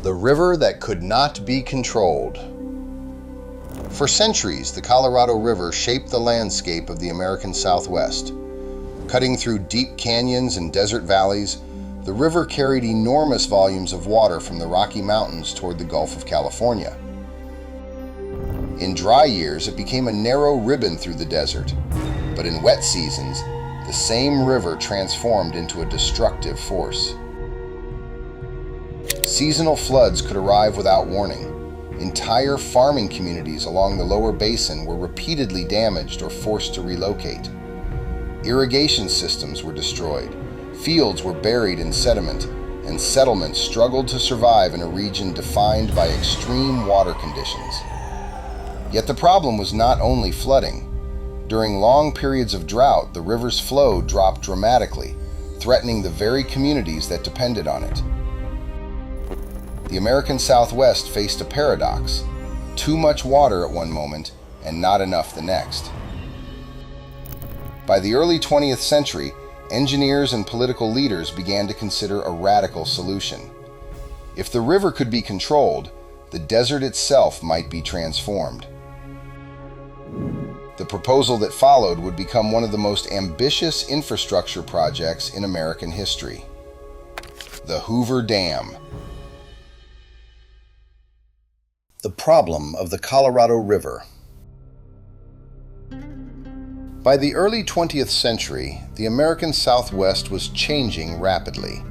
The river that could not be controlled. For centuries, the Colorado River shaped the landscape of the American Southwest. Cutting through deep canyons and desert valleys, the river carried enormous volumes of water from the Rocky Mountains toward the Gulf of California. In dry years, it became a narrow ribbon through the desert, but in wet seasons, the same river transformed into a destructive force. Seasonal floods could arrive without warning. Entire farming communities along the lower basin were repeatedly damaged or forced to relocate. Irrigation systems were destroyed, fields were buried in sediment, and settlements struggled to survive in a region defined by extreme water conditions. Yet the problem was not only flooding. During long periods of drought, the river's flow dropped dramatically, threatening the very communities that depended on it. The American Southwest faced a paradox: too much water at one moment and not enough the next. By the early 20th century, engineers and political leaders began to consider a radical solution. If the river could be controlled, the desert itself might be transformed. The proposal that followed would become one of the most ambitious infrastructure projects in American history: the Hoover Dam. The problem of the Colorado River. By the early 20th century, the American Southwest was changing rapidly.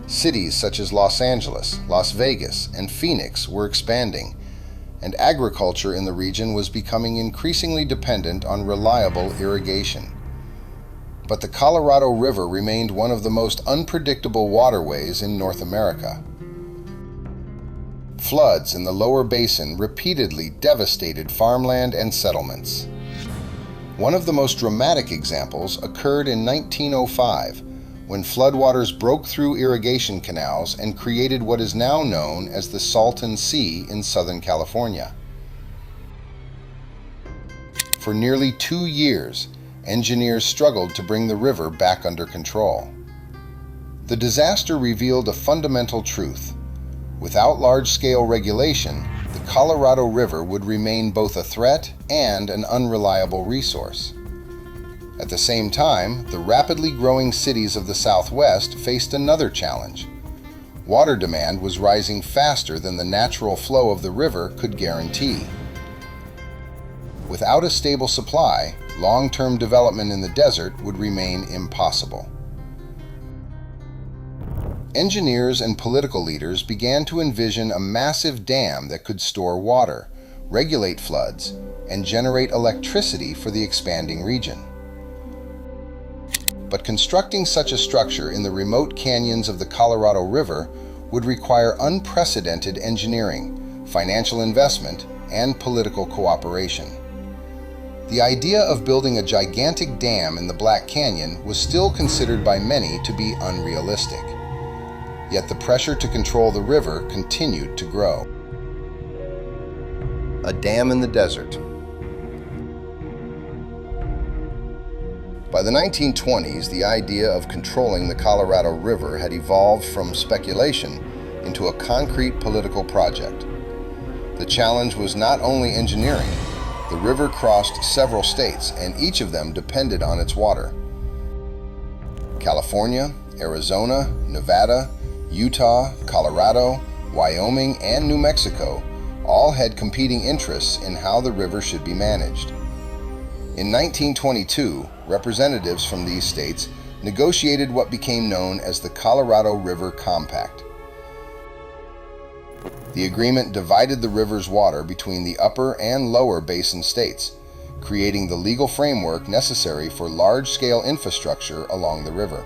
Cities such as Los Angeles, Las Vegas, and Phoenix were expanding, and agriculture in the region was becoming increasingly dependent on reliable irrigation. But the Colorado River remained one of the most unpredictable waterways in North America. Floods in the lower basin repeatedly devastated farmland and settlements. One of the most dramatic examples occurred in 1905, when floodwaters broke through irrigation canals and created what is now known as the Salton Sea in Southern California. For nearly 2 years, engineers struggled to bring the river back under control. The disaster revealed a fundamental truth: without large-scale regulation, the Colorado River would remain both a threat and an unreliable resource. At the same time, the rapidly growing cities of the Southwest faced another challenge. Water demand was rising faster than the natural flow of the river could guarantee. Without a stable supply, long-term development in the desert would remain impossible. Engineers and political leaders began to envision a massive dam that could store water, regulate floods, and generate electricity for the expanding region. But constructing such a structure in the remote canyons of the Colorado River would require unprecedented engineering, financial investment, and political cooperation. The idea of building a gigantic dam in the Black Canyon was still considered by many to be unrealistic. Yet the pressure to control the river continued to grow. A dam in the desert. By the 1920s, the idea of controlling the Colorado River had evolved from speculation into a concrete political project. The challenge was not only engineering. The river crossed several states, and each of them depended on its water. California, Arizona, Nevada, Utah, Colorado, Wyoming, and New Mexico all had competing interests in how the river should be managed. In 1922, representatives from these states negotiated what became known as the Colorado River Compact. The agreement divided the river's water between the upper and lower basin states, creating the legal framework necessary for large-scale infrastructure along the river.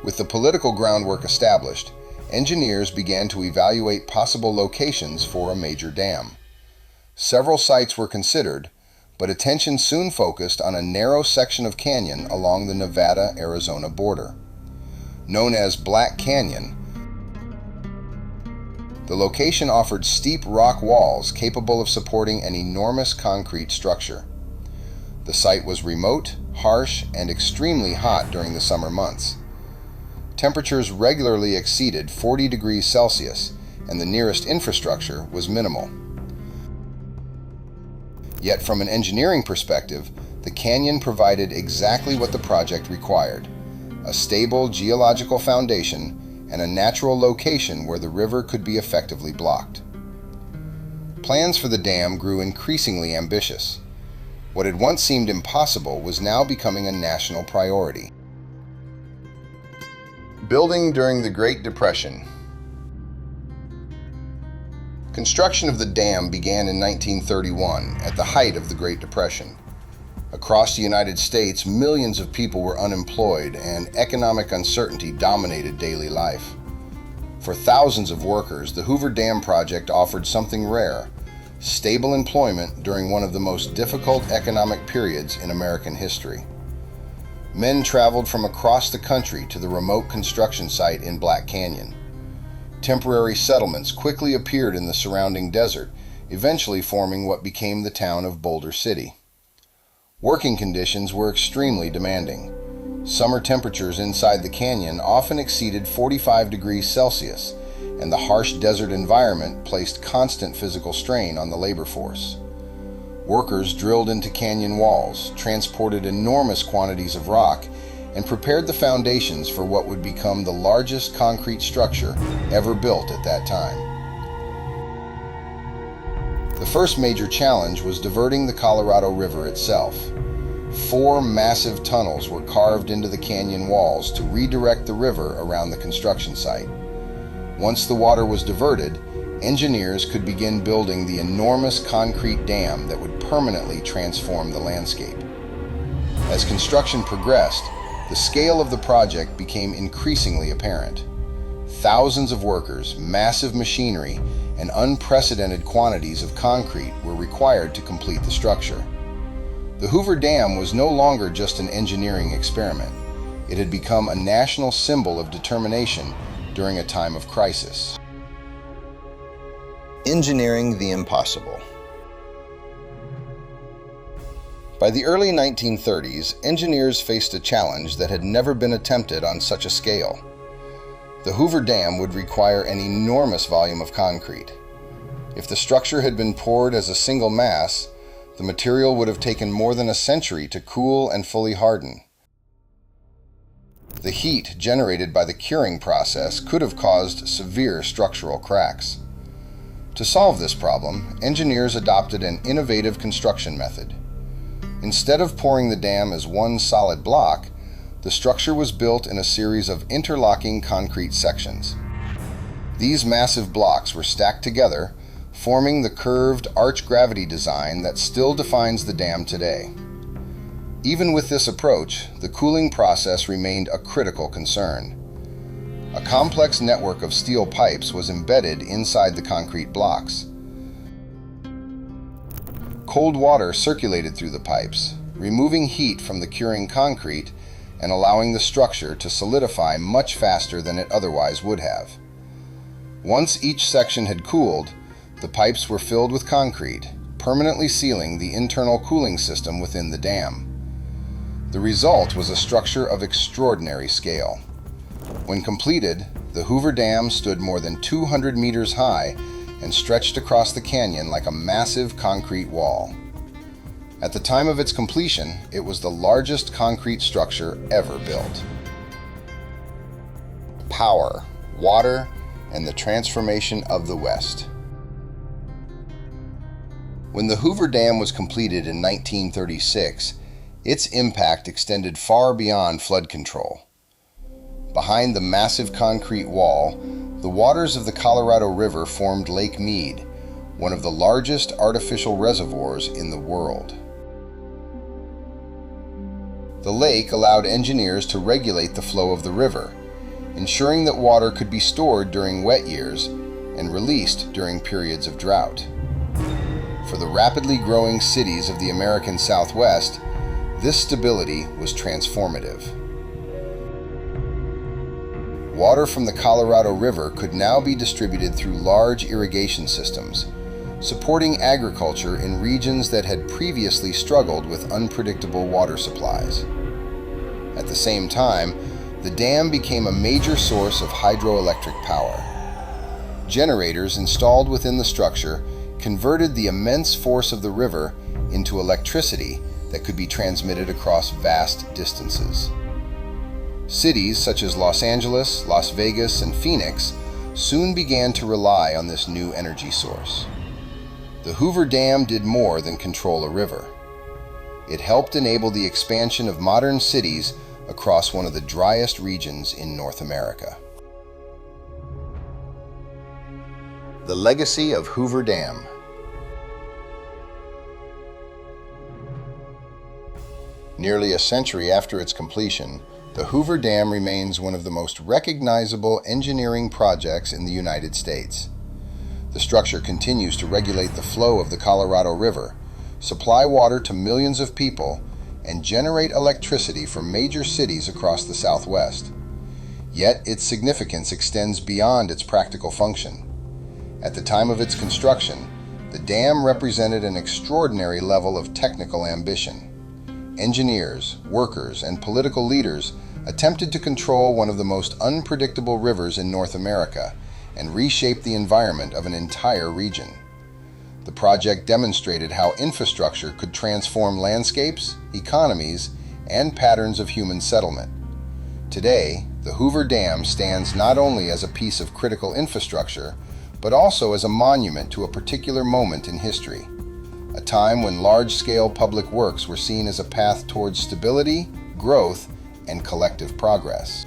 With the political groundwork established, engineers began to evaluate possible locations for a major dam. Several sites were considered, but attention soon focused on a narrow section of canyon along the Nevada-Arizona border. Known as Black Canyon, the location offered steep rock walls capable of supporting an enormous concrete structure. The site was remote, harsh, and extremely hot during the summer months. temperatures regularly exceeded 40 degrees Celsius, and the nearest infrastructure was minimal. Yet from an engineering perspective, the canyon provided exactly what the project required: a stable geological foundation and a natural location where the river could be effectively blocked. Plans for the dam grew increasingly ambitious. What had once seemed impossible was now becoming a national priority. Building during the Great Depression. Construction of the dam began in 1931, at the height of the Great Depression. Across the United States, millions of people were unemployed, and economic uncertainty dominated daily life. For thousands of workers, the Hoover Dam project offered something rare: stable employment during one of the most difficult economic periods in American history. Men traveled from across the country to the remote construction site in Black Canyon. Temporary settlements quickly appeared in the surrounding desert, eventually forming what became the town of Boulder City. Working conditions were extremely demanding. Summer temperatures inside the canyon often exceeded 45 degrees Celsius, and the harsh desert environment placed constant physical strain on the labor force. Workers drilled into canyon walls, transported enormous quantities of rock, and prepared the foundations for what would become the largest concrete structure ever built at that time. The first major challenge was diverting the Colorado River itself. 4 massive tunnels were carved into the canyon walls to redirect the river around the construction site. Once the water was diverted, engineers could begin building the enormous concrete dam that would permanently transform the landscape. As construction progressed, the scale of the project became increasingly apparent. Thousands of workers, massive machinery, and unprecedented quantities of concrete were required to complete the structure. The Hoover Dam was no longer just an engineering experiment. It had become a national symbol of determination during a time of crisis. Engineering the impossible. By the early 1930s, engineers faced a challenge that had never been attempted on such a scale. The Hoover Dam would require an enormous volume of concrete. If the structure had been poured as a single mass, the material would have taken more than a century to cool and fully harden. The heat generated by the curing process could have caused severe structural cracks. To solve this problem, engineers adopted an innovative construction method. Instead of pouring the dam as one solid block, the structure was built in a series of interlocking concrete sections. These massive blocks were stacked together, forming the curved arch-gravity design that still defines the dam today. Even with this approach, the cooling process remained a critical concern. A complex network of steel pipes was embedded inside the concrete blocks. Cold water circulated through the pipes, removing heat from the curing concrete and allowing the structure to solidify much faster than it otherwise would have. Once each section had cooled, the pipes were filled with concrete, permanently sealing the internal cooling system within the dam. The result was a structure of extraordinary scale. When completed, the Hoover Dam stood more than 200 meters high and stretched across the canyon like a massive concrete wall. At the time of its completion, it was the largest concrete structure ever built. Power, water, and the transformation of the West. When the Hoover Dam was completed in 1936, its impact extended far beyond flood control. Behind the massive concrete wall, the waters of the Colorado River formed Lake Mead, one of the largest artificial reservoirs in the world. The lake allowed engineers to regulate the flow of the river, ensuring that water could be stored during wet years and released during periods of drought. For the rapidly growing cities of the American Southwest, this stability was transformative. Water from the Colorado River could now be distributed through large irrigation systems, supporting agriculture in regions that had previously struggled with unpredictable water supplies. At the same time, the dam became a major source of hydroelectric power. Generators installed within the structure converted the immense force of the river into electricity that could be transmitted across vast distances. Cities such as Los Angeles, Las Vegas, and Phoenix soon began to rely on this new energy source. The Hoover Dam did more than control a river. It helped enable the expansion of modern cities across one of the driest regions in North America. The legacy of Hoover Dam. Nearly a century after its completion, the Hoover Dam remains one of the most recognizable engineering projects in the United States. The structure continues to regulate the flow of the Colorado River, supply water to millions of people, and generate electricity for major cities across the Southwest. Yet its significance extends beyond its practical function. At the time of its construction, the dam represented an extraordinary level of technical ambition. Engineers, workers, and political leaders attempted to control one of the most unpredictable rivers in North America and reshape the environment of an entire region. The project demonstrated how infrastructure could transform landscapes, economies, and patterns of human settlement. Today, the Hoover Dam stands not only as a piece of critical infrastructure, but also as a monument to a particular moment in history, a time when large-scale public works were seen as a path towards stability, growth, and collective progress.